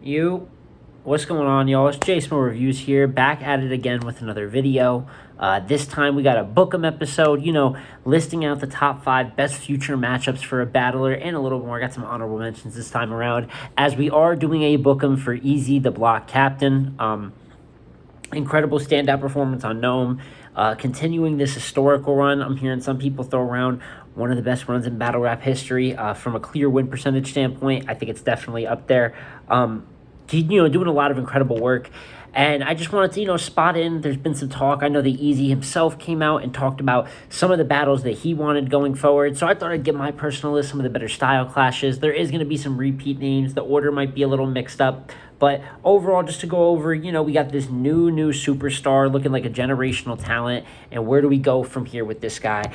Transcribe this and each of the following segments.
You, what's going on, y'all? It's Jason Reviews here, back at it again with another video. This time we got a Book'em episode, listing out the top 5 best future matchups for a battler and a little more. I got some honorable mentions this time around, as we are doing a Book'em for Eazy The Block Captain. Incredible standout performance on Gnome. Continuing this historical run, I'm hearing some people throw around one of the best runs in battle rap history. From a clear win percentage standpoint, I think it's definitely up there. Doing a lot of incredible work. And I just wanted to, spot in. There's been some talk. I know that Eazy himself came out and talked about some of the battles that he wanted going forward. So I thought I'd get my personal list, some of the better style clashes. There is going to be some repeat names. The order might be a little mixed up. But overall, just to go over, we got this new superstar looking like a generational talent. And where do we go from here with this guy?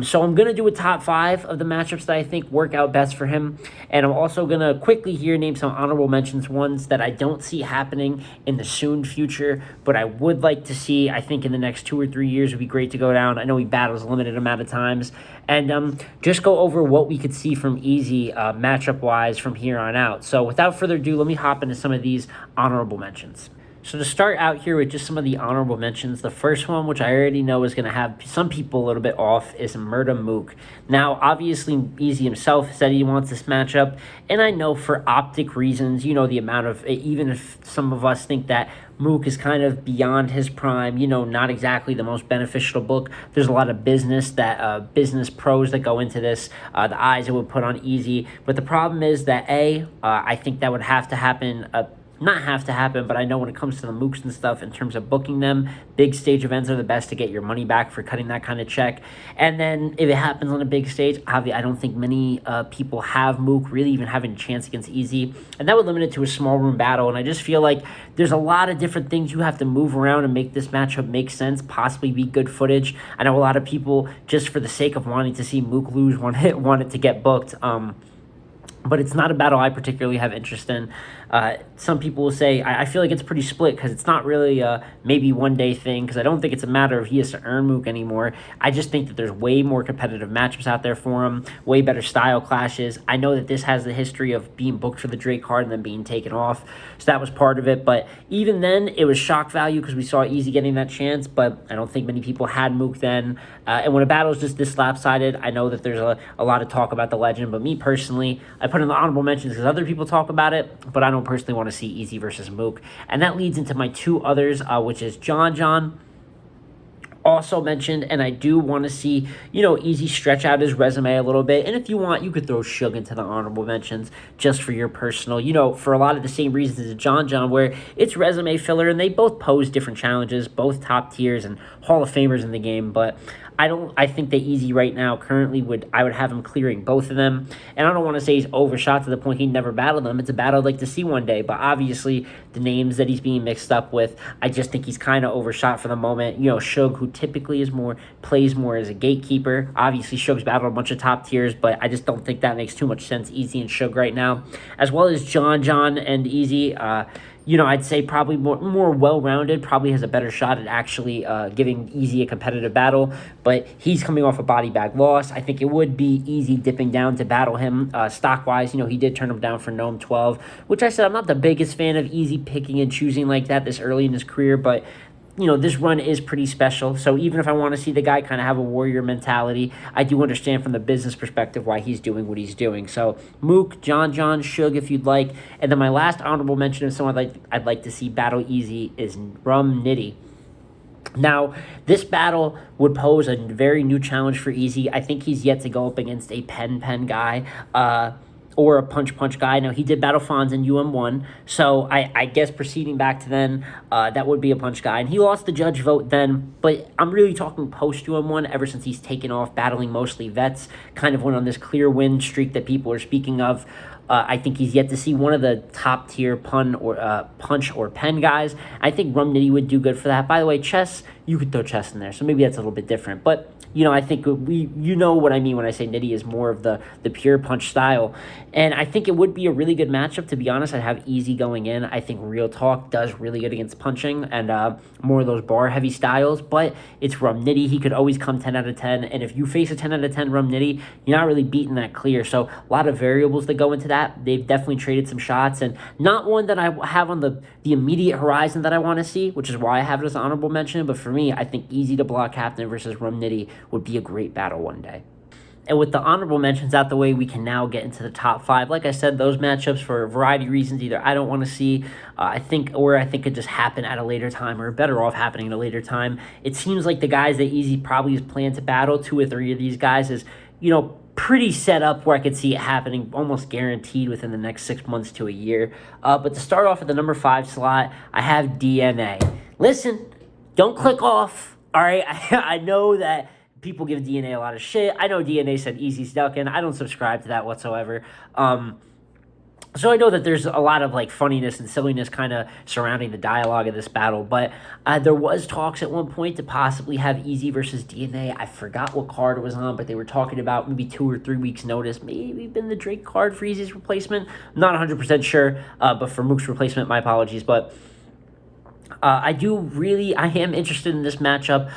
So I'm going to do a top 5 of the matchups that I think work out best for him. And I'm also going to quickly here name some honorable mentions, ones that I don't see happening in the soon future, but I would like to see. I think in the next 2 or 3 years would be great to go down. I know he battles a limited amount of times. And just go over what we could see from Eazy matchup-wise from here on out. So without further ado, let me hop into some of these honorable mentions. So to start out here with just some of the honorable mentions, the first one, which I already know is going to have some people a little bit off, is Murda Mook. Now, obviously, Eazy himself said he wants this matchup, and I know for optic reasons, the amount of, even if some of us think that Mook is kind of beyond his prime, not exactly the most beneficial book. There's a lot of business pros that go into this, the eyes it would put on Eazy. But the problem is that, I think that would have to happen, not have to happen, but I know when it comes to the Mooks and stuff, in terms of booking them, big stage events are the best to get your money back for cutting that kind of check. And then if it happens on a big stage, obviously, I don't think many people have Mook really even having a chance against Eazy. And that would limit it to a small room battle. And I just feel like there's a lot of different things you have to move around and make this matchup make sense, possibly be good footage. I know a lot of people, just for the sake of wanting to see Mook lose, want it to get booked. But it's not a battle I particularly have interest in. Some people will say, I feel like it's pretty split because it's not really a maybe one-day thing, because I don't think it's a matter of he has to earn Mook anymore. I just think that there's way more competitive matchups out there for him, way better style clashes. I know that this has the history of being booked for the Drake card and then being taken off, so that was part of it. But even then, it was shock value because we saw Eazy getting that chance, but I don't think many people had Mook then. And when a battle is just this lopsided, I know that there's a lot of talk about the legend, but me personally, I put in the honorable mentions because other people talk about it, but I don't personally want to see Eazy versus Mook. And that leads into my 2 others, which is John also mentioned, and I do want to see, Eazy stretch out his resume a little bit. And if you want, you could throw Suge into the honorable mentions just for your personal, for a lot of the same reasons as John, where it's resume filler, and they both pose different challenges, both top tiers and Hall of Famers in the game. But I think that Eazy right now currently I would have him clearing both of them. And I don't want to say he's overshot to the point he'd never battle them. It's a battle I'd like to see one day. But obviously, the names that he's being mixed up with, I just think he's kind of overshot for the moment. Suge, who typically plays more as a gatekeeper. Obviously, Suge's battled a bunch of top tiers, but I just don't think that makes too much sense, Eazy and Suge right now. As well as John and Eazy, I'd say probably more well-rounded, probably has a better shot at actually giving Eazy a competitive battle, but he's coming off a body bag loss. I think it would be Eazy dipping down to battle him. Stock-wise, he did turn him down for Gnome 12, which I said I'm not the biggest fan of Eazy picking and choosing like that this early in his career, but this run is pretty special. So even if I want to see the guy kind of have a warrior mentality, I do understand from the business perspective why he's doing what he's doing. So Mook, John, Suge, if you'd like. And then my last honorable mention of someone I'd like to see battle Eazy is Rum Nitty. Now, this battle would pose a very new challenge for Eazy. I think he's yet to go up against a pen guy. Or a punch guy. Now, he did battle Fonz in UM1, so I guess proceeding back to then, that would be a punch guy. And he lost the judge vote then, but I'm really talking post-UM1, ever since he's taken off battling mostly vets, kind of went on this clear win streak that people are speaking of. I think he's yet to see one of the top-tier punch or pen guys. I think Rum Nitty would do good for that. By the way, chess, you could throw chess in there, so maybe that's a little bit different. But I think you know what I mean when I say Nitty is more of the pure punch style. And I think it would be a really good matchup, to be honest. I'd have Eazy going in. I think Real Talk does really good against punching and more of those bar-heavy styles. But it's Rum Nitty. He could always come 10 out of 10. And if you face a 10 out of 10 Rum Nitty, you're not really beating that clear. So a lot of variables that go into that. that. They've definitely traded some shots, and not one that I have on the immediate horizon that I want to see, which is why I have it as an honorable mention. But for me, I think Eazy The Block Captain versus Rum Nitty would be a great battle one day. And with the honorable mentions out the way, we can now get into the top 5. Like I said, those matchups, for a variety of reasons, either I don't want to see, I think could just happen at a later time, or better off happening at a later time. It seems like the guys that Eazy probably is planned to battle, 2 or 3 of these guys, is, pretty set up where I could see it happening almost guaranteed within the next 6 months to a year. But to start off at the number 5 slot, I have DNA. Listen, don't click off, all right? I know that people give DNA a lot of shit. I know DNA said Eazy's ducking. I don't subscribe to that whatsoever. So I know that there's a lot of funniness and silliness kind of surrounding the dialogue of this battle, but there was talks at one point to possibly have Eazy versus DNA. I forgot what card it was on, but they were talking about maybe 2 or 3 weeks notice, maybe been the Drake card for Eazy's replacement. I'm not 100% sure, but for Mook's replacement, my apologies, but I am interested in this matchup.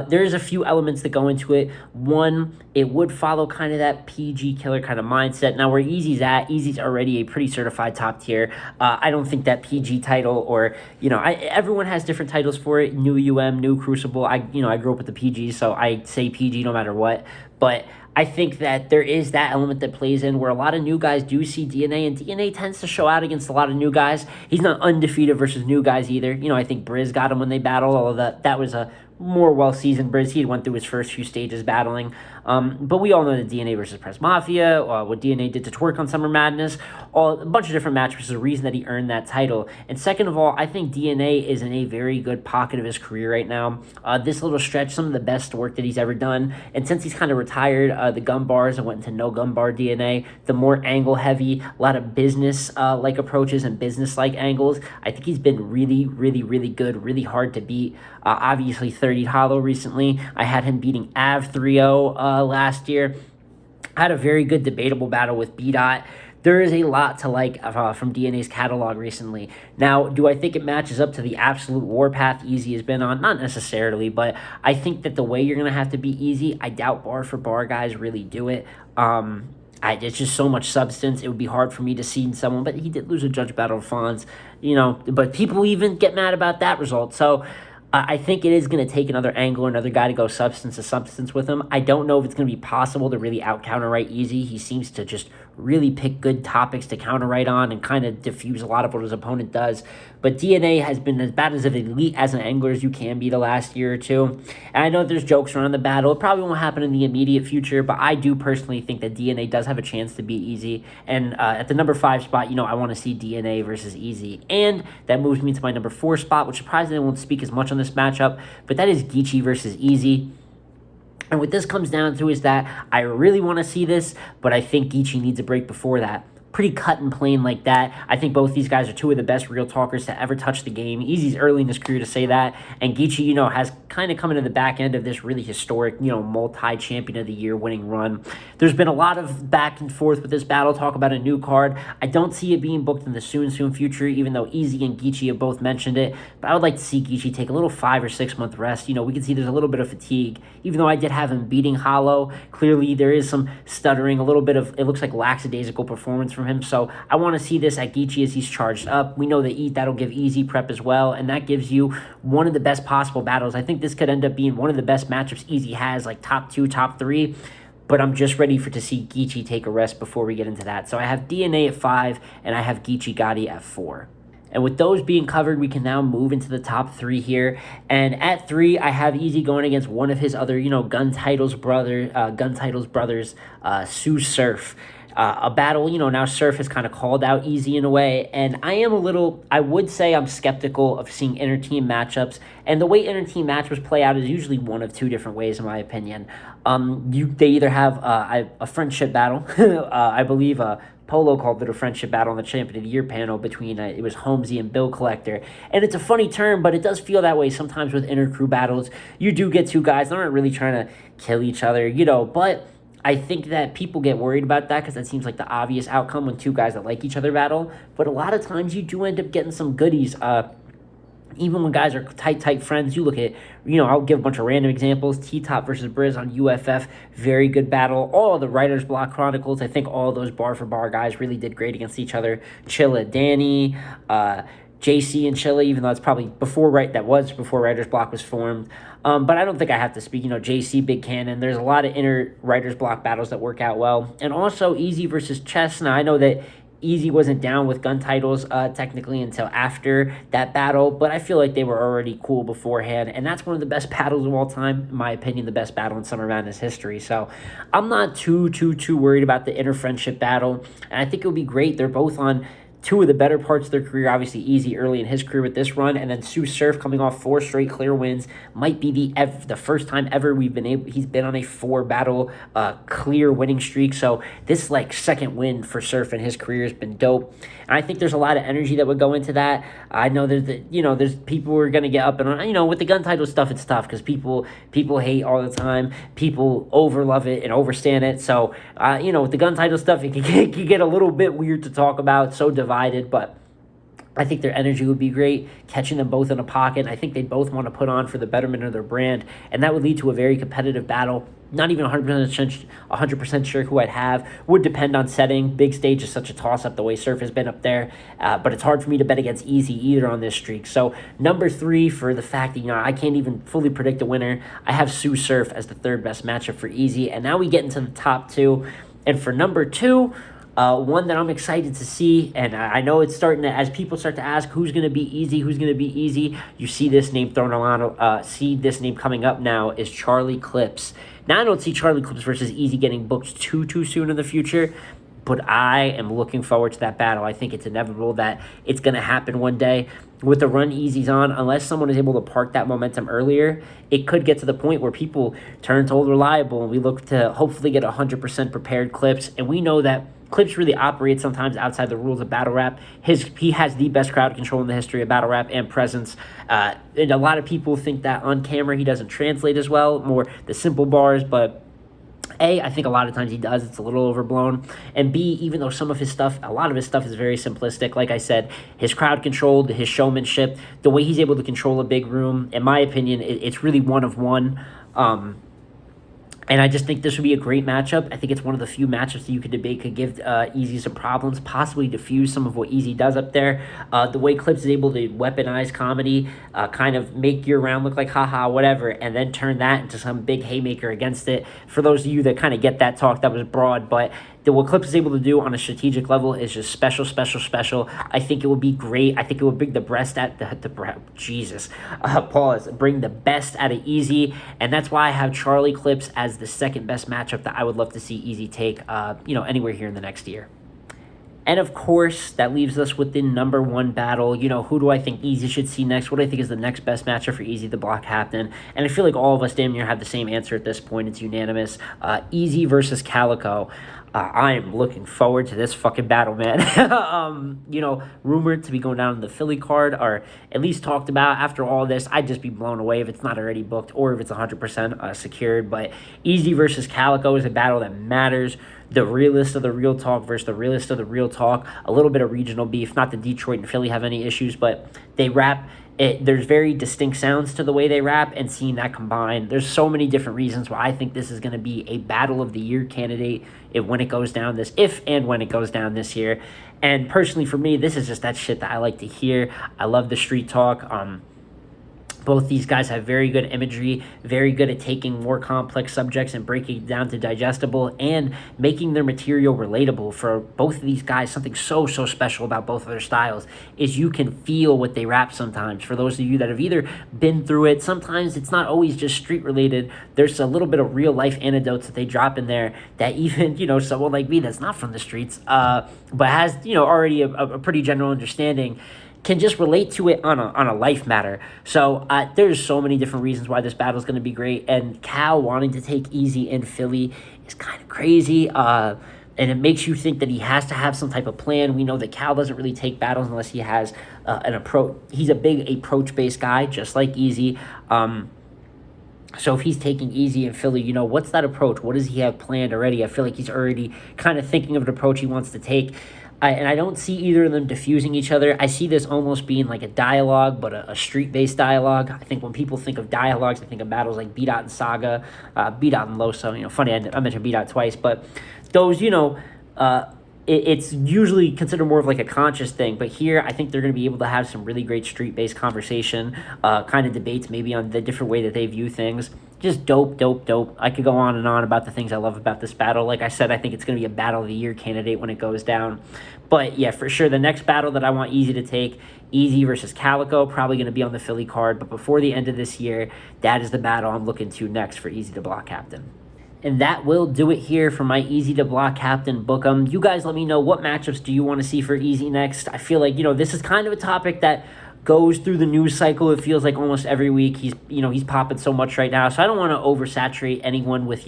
There's a few elements that go into it. One, it would follow kind of that PG killer kind of mindset. Now, where Eazy's already a pretty certified top tier. I don't think that PG title, or, everyone has different titles for it. New New Crucible. I grew up with the PG, so I say PG no matter what. But I think that there is that element that plays in where a lot of new guys do see DNA, and DNA tends to show out against a lot of new guys. He's not undefeated versus new guys either. I think Briz got him when they battled, although that was a more well-seasoned Briz. He went through his first few stages battling. But we all know that DNA versus Press Mafia, what DNA did to Twerk on Summer Madness, a bunch of different matches is the reason that he earned that title. And second of all, I think DNA is in a very good pocket of his career right now. This little stretch, some of the best work that he's ever done. And since he's kind of retired the gun bars and went into no gun bar DNA, the more angle-heavy, a lot of business-like approaches and business-like angles, I think he's been really, really, really good, really hard to beat. Obviously, 30 Hollow recently. I had him beating Av 3-0 last year. I had a very good debatable battle with B-Dot. There is a lot to like from DNA's catalog recently. Now, do I think it matches up to the absolute warpath Eazy has been on? Not necessarily, but I think that the way you're going to have to be Eazy, I doubt bar for bar guys really do it. It's just so much substance. It would be hard for me to see in someone, but he did lose a judge battle of Fonz, but people even get mad about that result. So I think it is going to take another angle, another guy to go substance to substance with him. I don't know if it's going to be possible to really out-counter-right Eazy. He seems to just really pick good topics to counter-right on and kind of diffuse a lot of what his opponent does. But DNA has been as bad as elite as an angler as you can be the last year or two. And I know there's jokes around the battle. It probably won't happen in the immediate future, but I do personally think that DNA does have a chance to beat Eazy. And at the number 5 spot, I want to see DNA versus Eazy. And that moves me to my number 4 spot, which surprisingly I won't speak as much on this matchup, but that is Geechee versus Eazy. And what this comes down to is that I really want to see this, but I think Geechee needs a break before that. Pretty cut and plain like that. I think both these guys are 2 of the best real talkers to ever touch the game. Eazy's early in his career to say that, and Geechee, has kind of come into the back end of this really historic, multi-champion of the year winning run. There's been a lot of back and forth with this battle, talk about a new card. I don't see it being booked in the soon future, even though Eazy and Geechee have both mentioned it, but I would like to see Geechee take a little 5 or 6 month rest. We can see there's a little bit of fatigue, even though I did have him beating Hollow. Clearly, there is some stuttering, a little bit of, it looks like lackadaisical performance from him, so I want to see this at Geechee as he's charged up. We know that that'll give Eazy prep as well, and that gives you one of the best possible battles. I think this could end up being one of the best matchups Eazy has, like top 2, top 3, but I'm just ready to see Geechee take a rest before we get into that. So I have DNA at 5, and I have Geechee Gotti at 4. And with those being covered, we can now move into the top 3 here. And at 3, I have Eazy going against one of his other, Gun Titles brothers, Sue Surf. A battle, now Surf has kind of called out Eazy in a way, and I would say I'm skeptical of seeing inter-team matchups, and the way inter-team matchups play out is usually one of 2 different ways, in my opinion. They either have a friendship battle, I believe Polo called it a friendship battle on the Champion of the Year panel between, it was Holmesy and Bill Collector, and it's a funny term, but it does feel that way sometimes with inter-crew battles. You do get 2 guys that aren't really trying to kill each other, but I think that people get worried about that because that seems like the obvious outcome when 2 guys that like each other battle. But a lot of times you do end up getting some goodies. even when guys are tight friends, you look at, I'll give a bunch of random examples. T-Top versus Briz on UFF, very good battle. All the Writer's Block Chronicles, I think all those bar for bar guys really did great against each other. Chilla, Danny, JC and Chilla, even though it's probably before Writer's Block was formed. But I don't think I have to speak, JC, Big Cannon. There's a lot of inner Writer's Block battles that work out well. And also Eazy versus Chess. Now, I know that Eazy wasn't down with gun titles technically until after that battle, but I feel like they were already cool beforehand, and that's one of the best battles of all time, in my opinion, the best battle in Summer Madness history. So I'm not too worried about the inner friendship battle, and I think it'll be great. They're both on two of the better parts of their career. Obviously, Eazy early in his career with this run, and then Sue Surf coming off 4 straight clear wins. Might be the first time ever he's been on a 4-battle clear winning streak. So this second win for Surf in his career has been dope. And I think there's a lot of energy that would go into that. I know there's people who are gonna get up and with the gun title stuff, it's tough because people hate all the time. People overlove it and overstand it. So with the gun title stuff, it can get a little bit weird to talk about. So divided, but I think their energy would be great, catching them both in a pocket. I think they both want to put on for the betterment of their brand, and that would lead to a very competitive battle. Not even 100% sure who I'd have. Would depend on setting. Big stage is such a toss-up the way Surf has been up there, but it's hard for me to bet against Eazy either on this streak. So number 3, for the fact that I can't even fully predict a winner, I have Sue Surf as the 3rd best matchup for Eazy, and now we get into the top 2. And for number 2, one that I'm excited to see, and I know it's starting to, as people start to ask who's going to be Eazy, you see this name thrown around, see this name coming up now is Charlie Clips. Now, I don't see Charlie Clips versus Eazy getting booked too soon in the future, but I am looking forward to that battle. I think it's inevitable that it's going to happen one day. With the run Eazy's on, unless someone is able to park that momentum earlier, it could get to the point where people turn to Old Reliable, and we look to hopefully get 100% prepared Clips, and we know that Clips really operates sometimes outside the rules of battle rap. He has the best crowd control in the history of battle rap and presence. And a lot of people think that on camera he doesn't translate as well, more the simple bars, but A, I think a lot of times he does. It's a little overblown. And B, even though a lot of his stuff is very simplistic, like I said, his crowd control, his showmanship, the way he's able to control a big room, in my opinion, it's really one of one. And I just think this would be a great matchup. I think it's one of the few matchups that you could debate could give Eazy some problems, possibly diffuse some of what Eazy does up there. The way Clips is able to weaponize comedy, kind of make your round look like haha, whatever, and then turn that into some big haymaker against it. For those of you that kind of get that talk, that was broad, but what Clips is able to do on a strategic level is just special. I think it would be great. I think it would bring the best at bring the best out of Eazy, and that's why I have Charlie Clips as the 2nd best matchup that I would love to see Eazy take, anywhere here in the next year. And of course, that leaves us with the number 1 battle. Who do I think Eazy should see next? What do I think is the next best matchup for Eazy the Block Captain? And I feel like all of us damn near have the same answer at this point. It's unanimous. Eazy versus Calico. I am looking forward to this fucking battle, man. Rumored to be going down in the Philly card, or at least talked about. After all this, I'd just be blown away if it's not already booked or if it's 100% secured. But Eazy versus Calico is a battle that matters. The realist of the real talk versus the realist of the real talk. A little bit of regional beef. Not that Detroit and Philly have any issues, but they rap. There's very distinct sounds to the way they rap, and seeing that combined, there's so many different reasons why I think this is going to be a battle of the year candidate if and when it goes down this year. And personally for me, this is just that shit that I like to hear. I love the street talk. Both these guys have very good imagery, very good at taking more complex subjects and breaking it down to digestible and making their material relatable. For both of these guys, something so special about both of their styles is you can feel what they rap sometimes. For those of you that have either been through it, sometimes it's not always just street related. There's a little bit of real life anecdotes that they drop in there that even, someone like me that's not from the streets, but has, already a pretty general understanding, can just relate to it on a life matter. So there's so many different reasons why this battle is going to be great. And Cal wanting to take Eazy in Philly is kind of crazy. And it makes you think that he has to have some type of plan. We know that Cal doesn't really take battles unless he has an approach. He's a big approach-based guy, just like Eazy. So if he's taking Eazy in Philly, what's that approach? What does he have planned already? I feel like he's already kind of thinking of an approach he wants to take. And I don't see either of them diffusing each other. I see this almost being like a dialogue, but a street-based dialogue. I think when people think of dialogues, I think of battles like B-Dot and Saga, B-Dot and Loso. Funny, I mentioned B-Dot twice, but those, it's usually considered more of like a conscious thing. But here, I think they're going to be able to have some really great street-based conversation, kind of debates maybe on the different way that they view things. Just dope, dope, dope. I could go on and on about the things I love about this battle. Like I said, I think it's going to be a Battle of the Year candidate when it goes down. But yeah, for sure, the next battle that I want Eazy to take, Eazy versus Calico, probably going to be on the Philly card. But before the end of this year, that is the battle I'm looking to next for Eazy the Block Captain. And that will do it here for my Eazy The Block Captain book 'em. You guys let me know, what matchups do you want to see for Eazy next? I feel like, this is kind of a topic that goes through the news cycle. It feels like almost every week he's popping so much right now. So I don't want to oversaturate anyone with,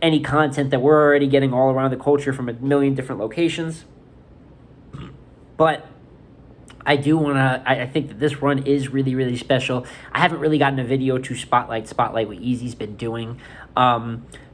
any content that we're already getting all around the culture from a million different locations. But I do want to, I think that this run is really, really special. I haven't really gotten a video to spotlight what Eazy's been doing.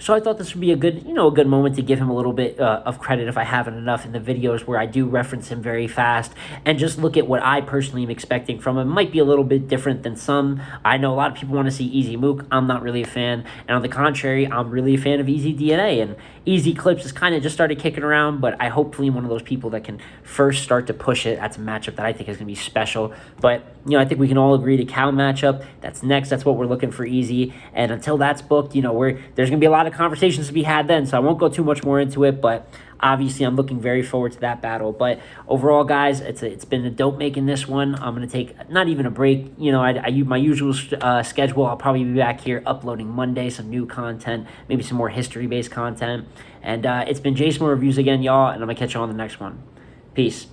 So I thought this would be a good moment to give him a little bit of credit if I haven't enough in the videos where I do reference him very fast and just look at what I personally am expecting from him. It might be a little bit different than some. I know a lot of people want to see Eazy Mook. I'm not really a fan. And on the contrary, I'm really a fan of Eazy DNA. And Eazy Clips has kind of just started kicking around, but I hopefully am one of those people that can first start to push it. That's a matchup that I think is going to be special. But, I think we can all agree the Cal matchup, that's next. That's what we're looking for Eazy. And until that's booked, there's going to be a lot of conversations to be had then, so I won't go too much more into it, but obviously I'm looking very forward to that battle. But overall, guys, it's been a dope making this one. I'm going to take not even a break. I use my usual schedule. I'll probably be back here uploading Monday, some new content, maybe some more history-based content. And it's been Jason Reviews again, y'all, and I'm going to catch you on the next one. Peace.